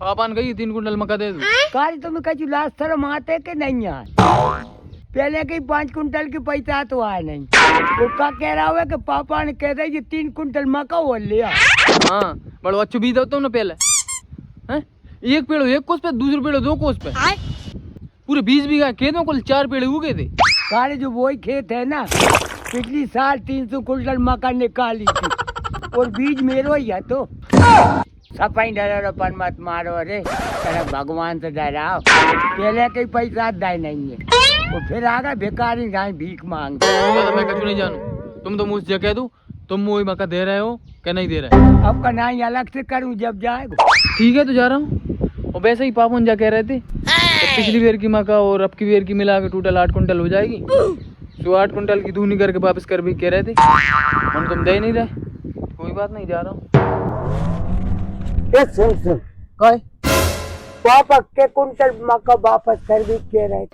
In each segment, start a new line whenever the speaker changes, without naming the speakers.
पापा ने कही 3 कुंटल मक्का दे दो।
काली तुम्हें कहीं लास्ट शर्म आते के नहीं यार, पहले के 5 कुंटल के पैसा तो आए नहीं। वो क्या कह रहा है कि पापा ने कह रहे 3 कुंटल मक्का वो लिया।
हाँ बड़ो अच्छो बीज होता हूँ ना पहले हैं, एक पेड़ 1 कोस पे, दूसरे पेड़ 2 कोस पे, पूरे 20 बीघा खेत में कुल 4 पेड़ उगे थे।
काले जो वही खेत है ना, पिछली साल 300 कुंटल मक्का निकाली थी और बीज मेरो ही है। तो सफाई डरो पर मत मारो, अरे तेरा भगवान से डराओ, पहले के पैसा दाय नहीं है, वो फिर आगा भिखारी गाय भीख मांग।
दादा मैं कुछ नहीं जानू, तुम तो मुझसे कह दो तुम वही मक्का दे रहे हो क्या नहीं दे रहे।
अब का नाई अलग से करूं जब जाएगा।
ठीक है तो जा रहा हूँ। और वैसे ही पापन जा कह रहे थे तो पिछली बेर की मक्का और अब की बेर की मिला के टोटल 8 कुंटल हो जाएगी, तो 8 कुंटल की दूनी करके वापस कर भी कह रहे थे। हम तुम दे नहीं रहे, कोई बात नहीं, जा रहा हूँ।
सुन पापा के कुंटल मक्का वापस कर भी कह रहे थे।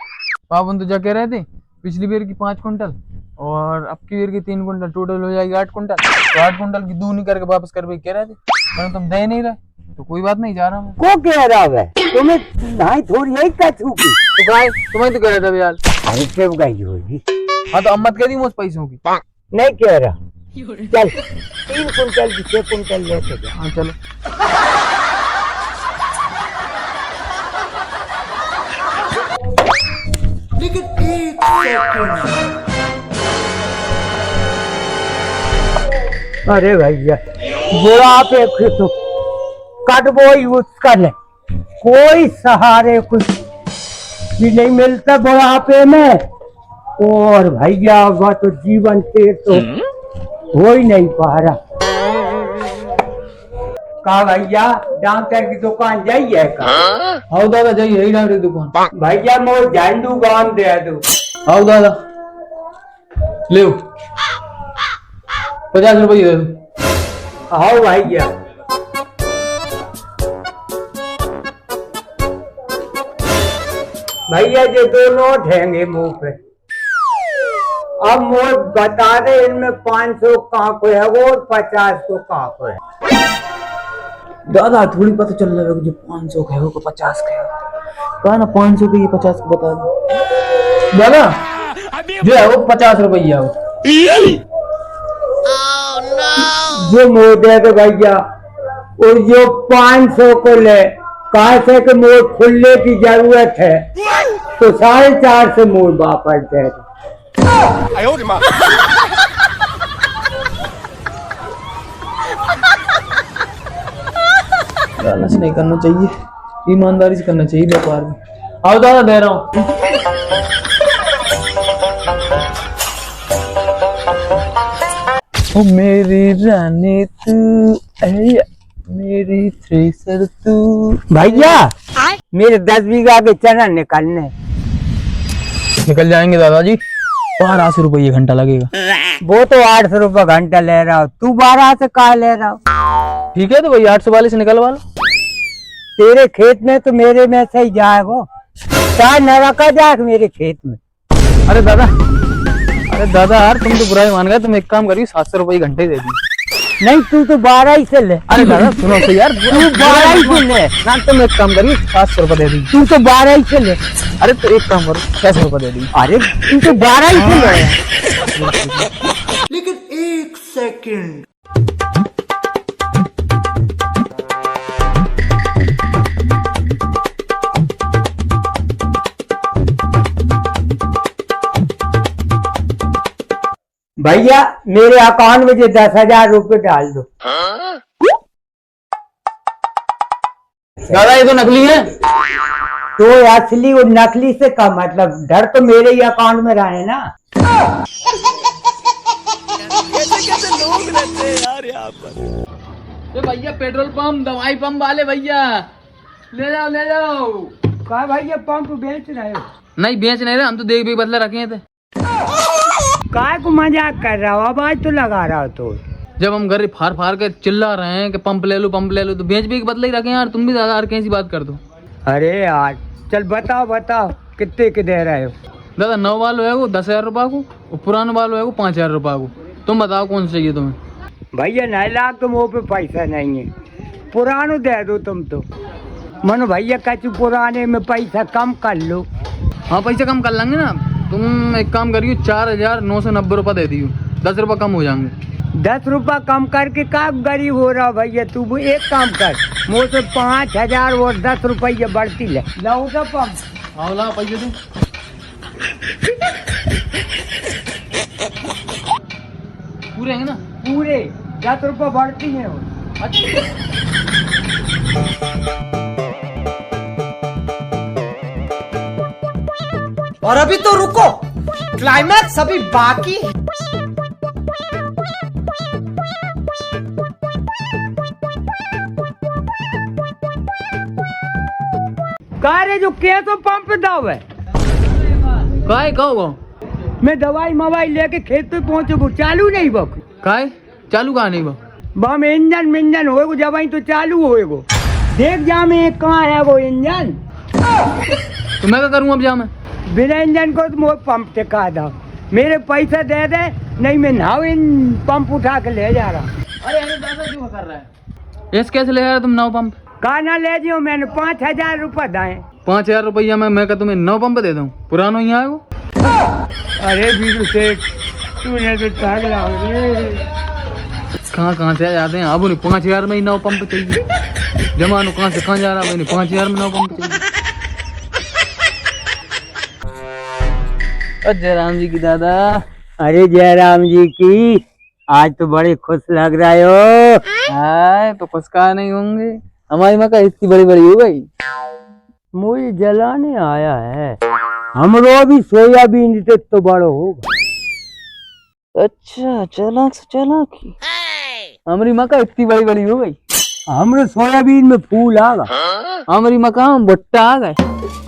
पापन तो जा कह रहे थे पिछली बेर की 5 कुंटल और अब की बेर की 3 कुंटल, टोटल हो जाएगी 8 कुंटल, तो 8 कुंटल की दूनी करके वापस कर भी कह रहे थे। मैंने तुम दे नहीं रहे, तो कोई बात नहीं, जा रहा हूँ।
को कह रहा है तुम्हें नाई थोड़ी है क्या छूकी?
तो गाय तुम्हें तो कह रहा था यार।
अरे क्यों गाई होगी?
हाँ तो अम्मत कह दी मुझ पैसों की।
नहीं कह रहा, चल 3 कुंटल की 6 कुंटल लेके जा।
हाँ चलो।
लेकिन 1 सेकंड। अरे भैया बुरा आप तो कट वो यूज कर ले, कोई सहारे कुछ भी नहीं मिलता बुढ़ापे में। और भैया वह तो जीवन से तो हो ही नहीं पा रहा। का भैया डॉक्टर की दुकान जाइए का?
आओ दादा जाइए, यही डॉक्टर की दुकान।
भैया मोर झंडू गान दे दो।
आओ दादा ले 50 रुपये दे दो।
आओ भैया। भैया जो 2 नोट हैंगे मुंह पे, अब मोर बता दे इनमें 500 कहाँ को है वो 50 को कहाँ को है।
दादा थोड़ी पता चल रहा है जो 500 का है वो 50 का है, कहा ना 500 के ये 50 को बता दो दादा, जो है वो 50 रुपया हो।
जो मोर दे दो भैया, और जो 500 को ले, कहा से कि मोर खुलने की जरूरत है तो 4.5 से मोर वापस दे दो।
लालच नहीं करना चाहिए, ईमानदारी से करना चाहिए व्यापार में। आओ दादा दे रहा हूँ। ओ मेरी रानी तू, मेरी थ्रेसर तू।
भैया मेरे 10 बीघा के चना निकलने।
निकल जाएंगे दादाजी, 1200 रुपये घंटा लगेगा।
वो तो 800 रुपये घंटा ले रहा हो, तू 12 से कहा ले रहा हो?
ठीक है तो भाई 800 वाले से निकलवा लो।
तेरे खेत में तो मेरे में से ही जाए वो, चाहे न रखा जाए मेरे खेत में।
अरे दादा यार तुम तो बुरा ही मान गए, तुम एक काम करिए 700 रुपये घंटे दे दी।
नहीं तू तो 12 ही से ले।
अरे दादा सुनो तो यार,
तू 12 ही से ले
ना, तुम एक काम करिए 700 रुपये दे दी।
तू तो 12 ही से ले।
अरे तो एक काम करो 600 रुपये दे दी।
अरे तू तो 12 ही से ले।
लेकिन 1 सेकंड,
भैया मेरे अकाउंट में जो 10,000 रुपये डाल दो।
दादा ये तो नकली है।
तो असली और नकली से का मतलब, डर तो मेरे ही अकाउंट में रहे ना।
कैसे लोग रहते हैं यार यहाँ पर।
तो भैया पेट्रोल पंप, दवाई पंप वाले भैया ले जाओ।
कहा भैया पंप बेच रहे हो?
नहीं बेच नहीं रहे, हम तो देख भी बदला रखे थे।
काय को मजाक कर रहा हो, आवाज तो लगा रहा हो। तो
जब हम घर फाड़ के चिल्ला रहे हैं कि पंप ले लो तो बेच भी बदले ही रखे यार। तुम भी दादा यार कैसी बात कर दो।
अरे यार चल बताओ कितने के दे रहे हो?
दादा 9 वालों है वो 10,000 रुपये को, और पुराने वालों है वो 5,000 रुपये को। तुम बताओ कौन सा चाहिए तुम्हें?
भैया 9 लाख तो मुँह पे पैसा नहीं है, पुरानो दे दो तुम तो। मनो भैया कछु पुराने में पैसा कम कर लो।
हाँ पैसे कम कर लेंगे ना। तुम एक काम करियो 4,990 रुपये दे दियो, 10 रुपये कम हो जाएंगे।
10 रुपया कम करके का गरीब हो रहा भैया। तू वो एक काम कर, मुझसे 5,000 और 10 रुपये बढ़ती ले लाओ तो पंप।
हाँ ला पैसे दो। पूरे हैं ना?
पूरे 10 रुपये बढ़ती है।
और अभी तो रुको, क्लाइमैक्स अभी बाकी है।
कह रहे जो के तो पंप दाव है।
काय कहो
मैं दवाई मवाई लेके खेत पे पहुँचू, चालू नहीं बक।
काय चालू कहा नहीं वो?
बम इंजन मिंजन होएगो जब तो चालू होएगो। देख जा में कहाँ है वो इंजन।
तो मैं क्या करूँ अब जा मैं?
बिना इंजन को तो मोर पंप टिका दो। मेरे पैसे दे दे, नहीं मैं नाव इन पंप उठा के ले जा रहा।
अरे दादा क्यों कर रहा है? यस कैसे ले रहा तुम नाव पंप?
कहा ना ले जियो, मैंने 5,000 रुपये दाए।
5,000 रुपया में मैं क्या तुम्हें नाव पंप दे दूँ? पुराना ही है वो।
अरे बीरू सेठ तूने तो ठगला
कहाँ से आ जाते हैं? अब उन्हें 5,000 में ही नाव पंप चाहिए। जमानो कहाँ से कहाँ जा रहा है? मैंने 5,000 में नाव पंप चाहिए। जयराम जी की दादा।
अरे जयराम जी की, आज तो बड़े खुश लग रहे हो।
हाय तो कुछ कहा नहीं होंगे, हमारी मक्का इतनी बड़ी बड़ी हो गई।
मुझे जलाने आया है। हमरो भी सोयाबीन से तो बड़ो होगा।
अच्छा चालाक से चालाक ही। हमारी मक्का इतनी बड़ी बड़ी हो गई।
हमरो सोयाबीन में फूल आ गए।
हमारी मक्का में भुट्टा आ गए।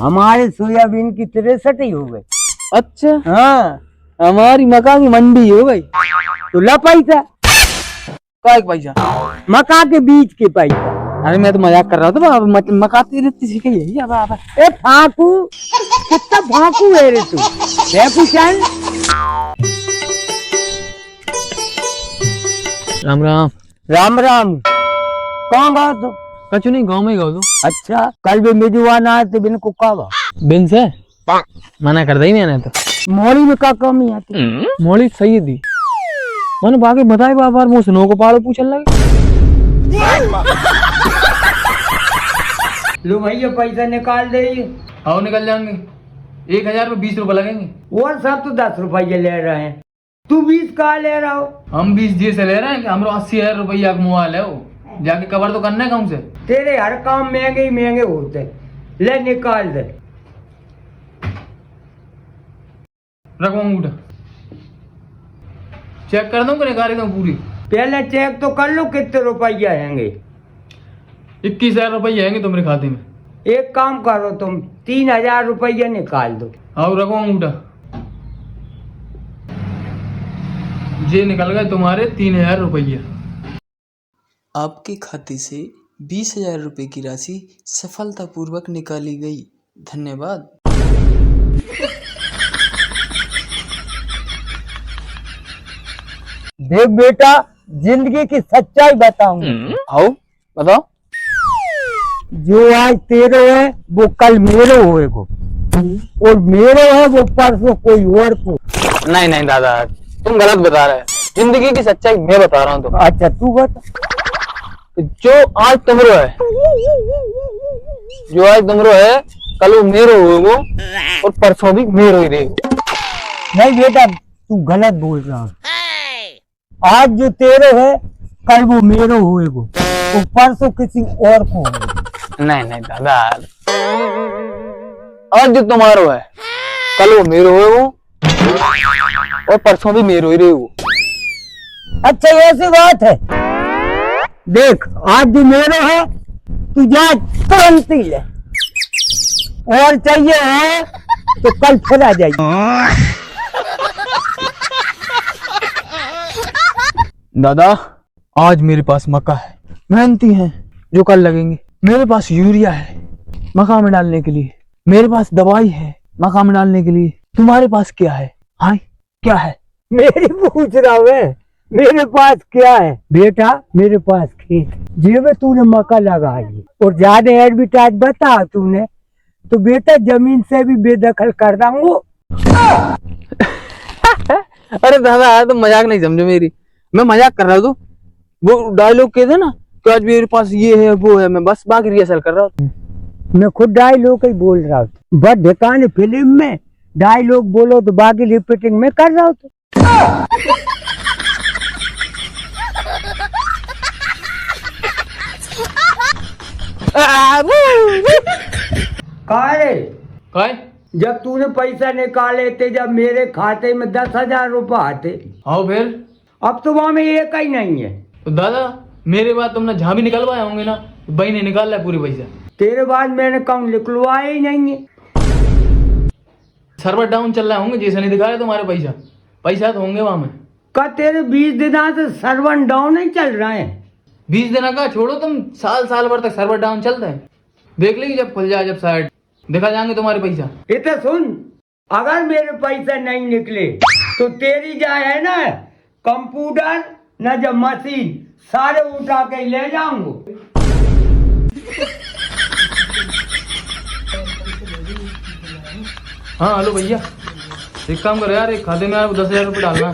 हमारे सोयाबीन की 63 ही हो गई।
अच्छा
हाँ,
हमारी मक्का की मंडी हो गई।
तो ला पैसा।
काय पैसा?
मक्का के बीज के पैसा।
अरे मैं तो मजाक कर रहा था बाबा, मक्का तेरी सीखी है बाबा।
ए फाकू, कितना फाकू है रे तू। देखू चल।
राम राम।
राम राम। कहाँ गया तू?
कछु नहीं, गाँव में ही गया तो।
अच्छा, कल भी मेजवान आए थे, बिन को कहा
बिन से मना कर दी मैंने तो।
मोड़ी में का कमी आती?
मोड़ी सही थी मैंने बाकी बताए बाबा। मुँह सुनो को पाड़ो पूछने लगे।
लो भैया पैसा निकाल दे।
आओ निकल जाएंगे। 1,000 में 20 रुपए लगेंगे।
और सब तो 10 रुपये ले रहे हैं, तू 20 कहा ले रहा हो?
हम 20 जी से ले रहे हैं कि हमारा 80,000 रुपया का मोबाइल है वो, जाके कवर तो करना है कहूँ से।
तेरे हर काम महंगे ही महंगे होते। ले निकाल दे।
रखो अंगूठा, चेक कर दूं कि निकाल दूं पूरी?
पहले चेक तो कर लो कितने रुपये आएंगे।
21,000 रुपये आएंगे तुम्हारे खाते में।
एक काम करो तुम, 3,000 रुपये निकाल दो।
आओ रखो अंगूठा। ये निकल गए तुम्हारे 3,000 रुपये।
आपके खाते से 20,000 रुपये की राशि सफलतापूर्वक निकाली गई। धन्यवाद।
देख बेटा, जिंदगी की सच्चाई बताऊंगा।
आओ बताओ।
जो आज तेरे है वो कल मेरे होएगो, और मेरे है वो परसों कोई और को।
नहीं नहीं दादा, तुम गलत बता रहे हैं। जिंदगी की सच्चाई मैं बता रहा हूँ तुम।
अच्छा तू बता।
जो आज तुमरो है, जो आज तुमरो है कल वो मेरो होगो, और परसों भी मेरो ही रहेगो।
नहीं बेटा, तू गलत बोल रहा है। आज जो तेरे है कल वो मेरो होएगो, और परसों किसी और को होएगो।
नहीं नहीं दादा, आज जो तुम्हारो है कल वो मेरो होगो, और परसों भी मेरो ही रहेगो।
अच्छा ऐसी बात है। देख, आज जो मेरो है तू जा तुरंत ही ले, और चाहिए है तो कल फिर आ जाएगी।
दादा आज मेरे पास मक्का है, मेहनती हैं जो कल लगेंगे। मेरे पास यूरिया है मक्का में डालने के लिए, मेरे पास दवाई है मक्का में डालने के लिए। तुम्हारे पास क्या है? हाँ क्या है?
मेरी पूछ रहा है, मेरे पास क्या है बेटा, मेरे पास खेत। जेब में तूने मक्का लगाई और ज्यादा एडवर्टाइज बता तूने तो बेटा जमीन से भी बेदखल कर दूंगा।
अरे दादा तुम मजाक नहीं समझो मेरी, मैं मजाक कर रहा हूँ। वो डायलॉग कह दे ना कि आज मेरे पास ये है वो है, मैं बस बाकी रिहर्सल कर रहा हूँ।
मैं खुद डायलॉग ही बोल रहा हूँ, बस ढकाने फिल्म में डायलॉग बोलो तो बाकी रिपीटिंग में कर रहा हूँ।
काय
जब तूने पैसा निकाले थे, जब मेरे खाते में 10,000 रुपए आते,
हाँ फिर
अब तो वहां में एक ही नहीं है।
तो दादा मेरे बाद तुमने जहाँ भी निकलवाए होंगे ना, भाई ने निकाल लिया पूरी पैसा।
तेरे बाद मैंने कम निकलवाया ही नहीं है।
सर्वर डाउन चल रहे होंगे, जैसे नहीं दिखा रहे तुम्हारे पैसा, पैसा तो होंगे वहां में।
का तेरे 20 दिनों से सर्वर डाउन ही चल रहा है।
20 दिन का छोड़ो तुम, साल भर तक सर्वर डाउन चलता है। देख लेगी जब खुल जाए, जब साइड दिखा जाएंगे तुम्हारे पैसा।
इतना सुन, अगर मेरे पैसे नहीं निकले तो तेरी जाए है ना कंप्यूटर न जब मशीन सारे उठा के ले जाऊंगा।
हाँ हेलो भैया, एक काम करो यार, एक खाते में यार 10,000 रुपये डालना है।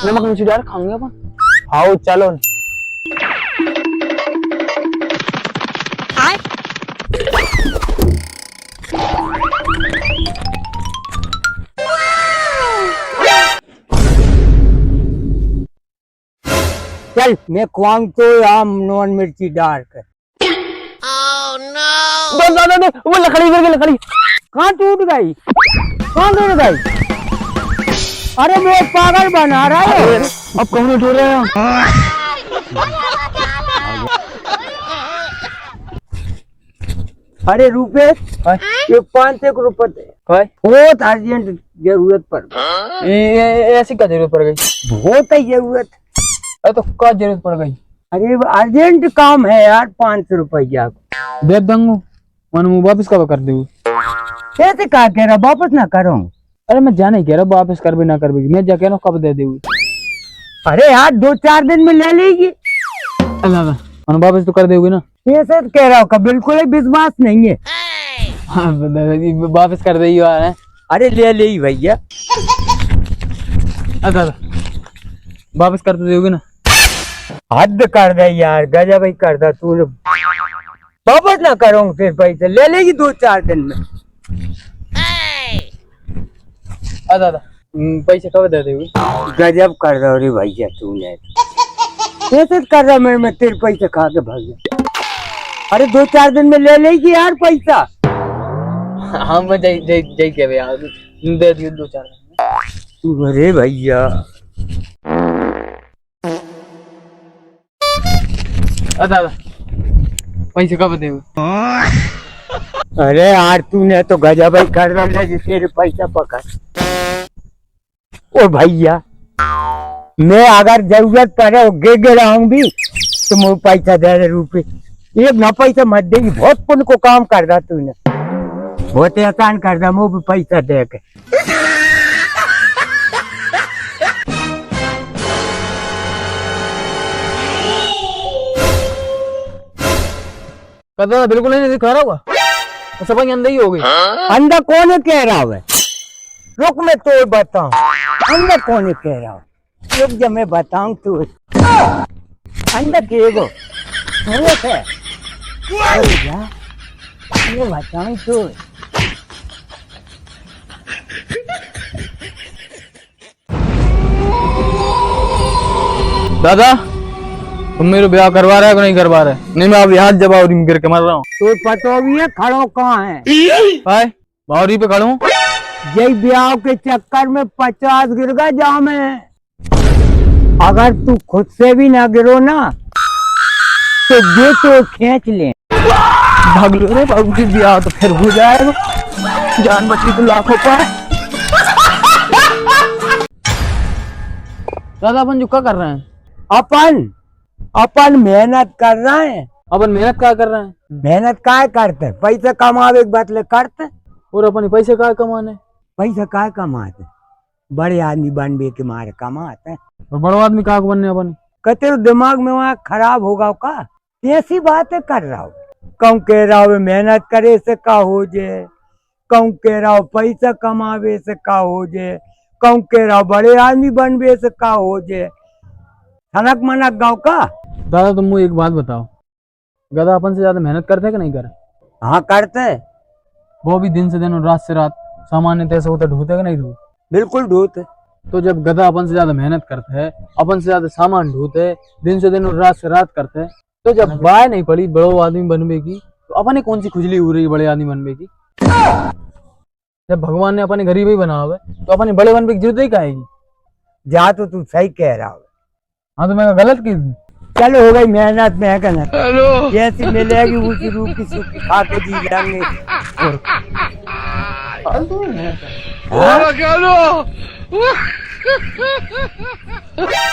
नमक मिर्ची डाल खाऊंगे अपन।
आओ चलो।
चल मैं खुआऊं तो आम नॉन मिर्ची डाल कर।
वो लकड़ी गिर गई, लकड़ी
कहाँ टूट गई, कहाँ टूट गई? अरे वो पागल बना रहा है।
अब कौन उठ रहे हैं?
अरे रुपए ये 500 रुपए बहुत अर्जेंट जरूरत पर,
ऐसी क्या जरूरत पड़ गई?
बहुत ही जरूरत।
अरे तो क्या जरूरत पड़ गई?
अरे अर्जेंट काम है यार, 500 रुपया
दे दूंगा, मैं वापस कब कर दूँ?
कैसे कहा कह रहा वापस ना करो?
अरे मैं जाने कह रहा हूँ, वापस कर भी ना कर भी, मैं जा कह रहा हूँ कब दे दूँ?
अरे यार 2-4 दिन में ले लीजिए।
अल्लाह वापस तो कर दोगे ना?
कैसे कह रहा हूँ, बिल्कुल ही विश्वास नहीं है।
हाँ वापस कर दे यार।
अरे ले ली भैया।
दादा वापस कर दोगे ना?
हद कर दे यार, गजब ही कर दा तूने। वापस ना करूँ फिर पैसे ले लेगी 2-4 दिन में।
दादा पैसे कब दे दोगे?
गजब कर रहा रे भैया तूने, कैसे कर रहा? मैं तेरे पैसे खा के भाग गया। अरे 2-4 दिन में ले लेगी यार पैसा।
हाँ मैं जय के यार दे दियो 2-4 दिन।
अरे भैया
दादा पैसे कब दोगे?
अरे यार तूने तो गजब ही कर रहा है, तेरे पैसा पकड़। ओ भैया मैं अगर जरूरत पड़े गे रहूं भी तो मुझे पैसा दे दे रुपये, एक ना पैसा मत देगी। बहुत पुण्य को काम कर रहा तूने, बहुत ही आसान कर रहा मुझे भी पैसा दे के।
दादा बिल्कुल नहीं दिखा रहा होगा, सब अंदर ही हो गई।
अंदर कौन कह रहा है? रुक मैं तो बताऊं अंदर कौन कह रहा हूँ। रुक जब मैं बताऊं तू अंदर के गो है। ये बताऊं तू
दादा तुम मेरे ब्याह करवा रहे हो कि नहीं करवा रहे? नहीं मैं अब यहाँ जब बावरी में गिर के मर रहा हूँ।
तो पता भी है खड़ो कहाँ है?
बावरी पे खड़ा हूँ।
यही ब्याह के चक्कर में 50 गिर गया जाम है। अगर तू खुद से भी ना गिरो ना तो ये तो खींच ले।
भाग लो रे बाबू जी, ब्याह तो फिर हो जाएगा, जान बची तो लाखों पाए। दादा अपन जो क्या कर रहे हैं?
अपन मेहनत कर रहे हैं
अपन मेहनत क्या कर रहे हैं?
मेहनत काय करते, पैसे कमावे के बदले करते।
और अपन पैसे क्या कमाने?
पैसा काय कमाते, बड़े आदमी बनबे के मारे कमाते।
और बड़ो आदमी क्या बनने अपन?
कते दिमाग में वहाँ खराब होगा का, ऐसी बातें कर रहा हूँ। कहूँ कह रहा हूँ मेहनत करे से का हो जे, कहूँ कह रहा हूँ पैसा कमावे से का हो जे, कहूँ कह रहा हूँ बड़े आदमी बनबे से का हो जे। थनक मनक गाँव का।
दादा तुम मुझे एक बात बताओ, गधा अपन से ज्यादा मेहनत करते है कि नहीं करे?
हाँ करते।
वो भी दिन से दिन और रात से रात सामान्य तैसे होता ढूंढते कि नहीं ढूंढते?
बिल्कुल ढूंढते।
तो जब गधा अपन से ज्यादा मेहनत करते है, अपन से ज्यादा सामान ढूंढते, दिन से दिन और रात से रात करते, तो जब बाय नहीं पड़ी बड़ो आदमी बनने की, तो अपने कौन सी खुजली हो रही है बड़े आदमी बनने की? जब भगवान ने अपने गरीब ही बना हुआ है, तो अपने बड़े बनने की जरूरत ही कहेगी।
जा तो तू सही कह रहा हो।
हाँ तो मैं गलत की?
चलो हो गई मेहनत मेहनत, जैसी मिलेगी उसी रूप की सूखी खा के जी लेंगे।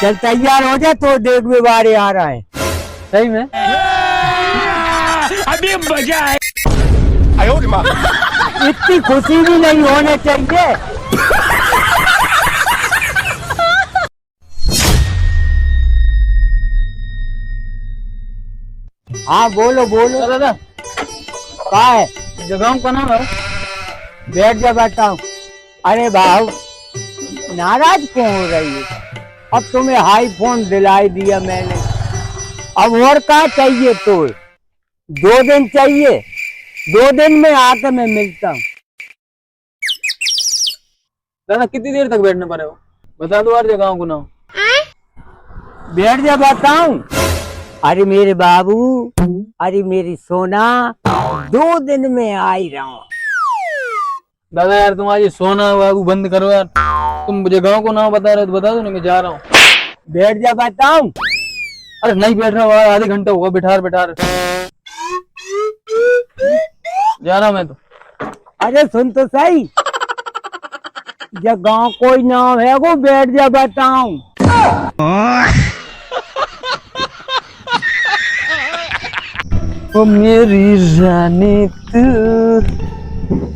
चल तैयार हो जा, तो देख में बारे आ रहा है।
सही में
अभी मजा है। इतनी खुशी भी नहीं होने चाहिए। हाँ बोलो बोलो।
दादा
का है?
जगह का नाम है?
बैठ जा बताऊं। अरे भाव नाराज क्यों हो रही है? अब तुम्हें हाई फोन दिलाई दिया मैंने, अब और क्या चाहिए? तो 2 दिन चाहिए, 2 दिन में आकर मैं मिलता हूँ।
दादा कितनी देर तक बैठने पड़े हो? बता दो यार जगह को नाम।
बैठ जा बताऊं। अरे मेरे बाबू, अरे मेरी सोना, 2 दिन में आ ही रहा हूँ।
दादा यार तुम आज ये सोना बाबू बंद करो यार, तुम जगह को नाम बता रहे हो तो बता दो ना, मैं जा रहा हूँ।
बैठ जा बताऊं।
अरे नहीं बैठ रहा हूँ, आधे घंटा हुआ बिठार बिठार, जा रहा हूँ मैं तो।
अरे सुन तो सही, जगह कोई नाम है वो, बैठ जा बताऊं।
ओ मेरी रानी तू,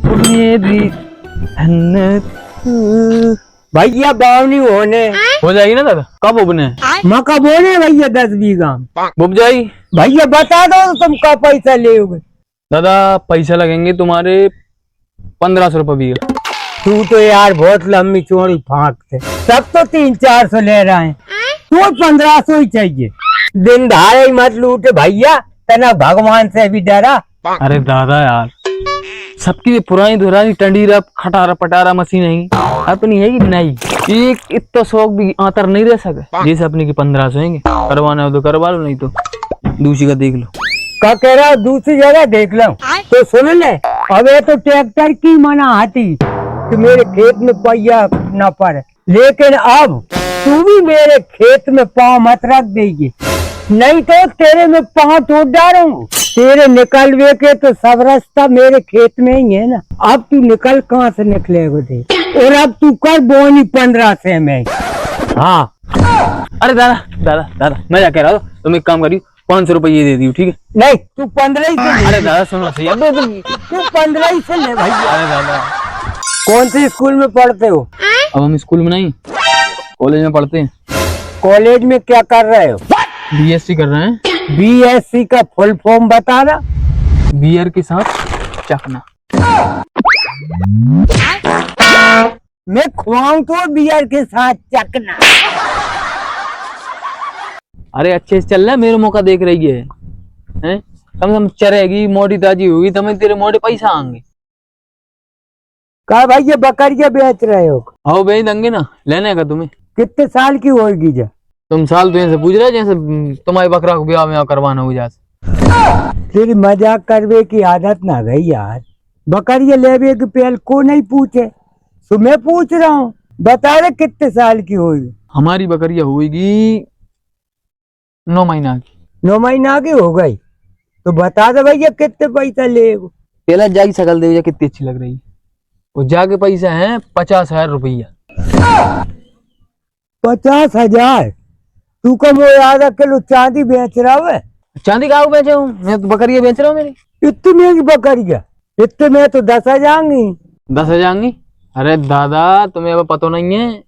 ओ मेरी धन्नत तू।
भैया बावनी होने
हो जाएगी ना दादा? कब उबने?
मका बोने भैया 10 बीघा
बुब जाएगी।
भैया बता दो तुम का पैसा लेओगे।
दादा पैसा लगेंगे तुम्हारे 1500 रुपये बीघा।
तू तो यार बहुत लंबी चौड़ी फांकते, सब तो 300-400 ले रहे हैं, तो 1500 ही चाहिए। दिन धारे ही मत लूटे भैया, तना भगवान से भी डरा।
अरे दादा यार सबकी पुरानी धुरानी टंडीरा खटारा पटारा मशीन है, अपनी है कि नहीं? एक इतना शौक भी आतर नहीं रह सके जैसे अपनी की 1500 होंगे। करवाना हो तो करवा लो, नहीं तो दूसरी का देख लो।
क्या कह रहा दूसरी जगह देख लो तो सुन ले। अब ये तो ट्रैक्टर की मना आती कि मेरे खेत में पहिया न पड़े, लेकिन अब तू भी मेरे खेत में पाँव मत रख देगी, नहीं तो तेरे में पाँव तोड़ डालूंगा। तेरे निकलवे के तो सब रास्ता मेरे खेत में ही है ना। अब तू निकल कहाँ से निकलेगा दे, और अब तू कर बोनी 1500 में। हाँ
अरे दादा दादा दादा मैं क्या कह रहा हूँ, तुम एक काम करियो 500 रुपये ये दे दियो, ठीक है?
नहीं तू 15 ही से ले।
अरे दादा सुनो सही, अब
तू 15 ही से ले भैया।
अरे दादा
कौन से स्कूल में पढ़ते हो?
अब हम स्कूल में नहीं कॉलेज में पढ़ते हैं।
कॉलेज में क्या कर रहे हो?
बीएससी कर रहे हैं।
बीएससी का फुल फॉर्म बताना।
बियर के साथ चखना।
मैं खुआऊं तो बियर के साथ चखना।
अरे अच्छे से चल रहा है, मेरे मौका देख रही है, हैं? कम से कम चरेगी मोटी ताजी होगी तब तेरे मोटे पैसा आएंगे।
कहा भैया बकरिया बेच रहे हो?
आओ बेच देंगे ना, लेने का तुम्हें।
कितने साल की होगी जा?
तुम साल तो से पूछ रहे जैसे तुम्हारी बकरा को ब्याह में करवाना हो जाए।
तेरी मजाक करवे की आदत ना गई यार। बकरिया लेवे के पहल को नहीं पूछे, तो मैं पूछ रहा हूँ, बता रहे कितने साल की होगी?
हमारी बकरिया होगी 9 महीना की।
9 महीना की हो गई तो बता दे भैया कितने पैसा ले।
पहला जागी शकल दे कितनी अच्छी लग रही है, वो जाके पैसा है 50,000 रुपया।
50,000? तू कम वो आधा किलो चांदी बेच रहा है?
चांदी कहाँ बेचे हूँ मैं तो बकरिया बेच रहा हूँ मेरी।
इतनी महंगी बकरिया, इतने में तो 10 जाएंगी।
10 जाएंगी? अरे दादा तुम्हें अब पता नहीं है,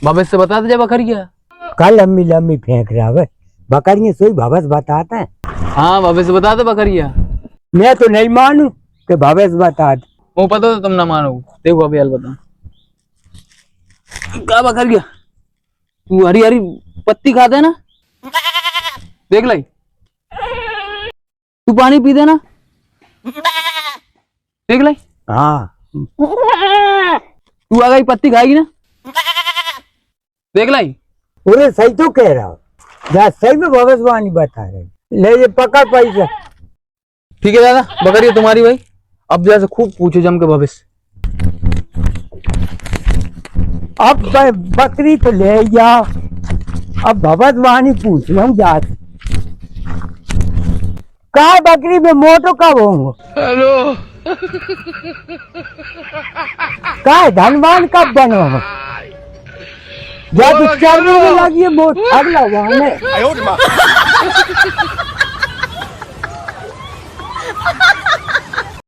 भविष्य से बता दे बकरिया।
कल लम्बी लम्बी फेंक रहा है बकरियां, सोई भविष्य बताते हैं।
हाँ भविष्य बता दे बकरिया।
मैं तो नहीं मानू कि भविष्य बता दे।
वो पता तो तुम ना मानो। देखो अभी हाल बता क्या बकरिया, तू हरी हरी पत्ती खाते ना, देख लाई। तू पानी पी देना, देख लाई।
हाँ
तू आ गई पत्ती खाएगी ना, देख लाई।
पूरे सही तो कह रहा हो, जा सही में भविष्यवाणी बता रहे। ले ये पकड़ पैसा।
ठीक है दादा, बकरिया तुम्हारी भाई। अब जैसे खूब पूछो जम के भविष्य।
अब बकरी तो ले जाओ, अब भविष्यवाणी पूछ लो जा। कहा बकरी में मोटो कब होंगे?
हेलो
कहा धनवान कब बनो? जा तो चलने में लगी मोट अगला वहां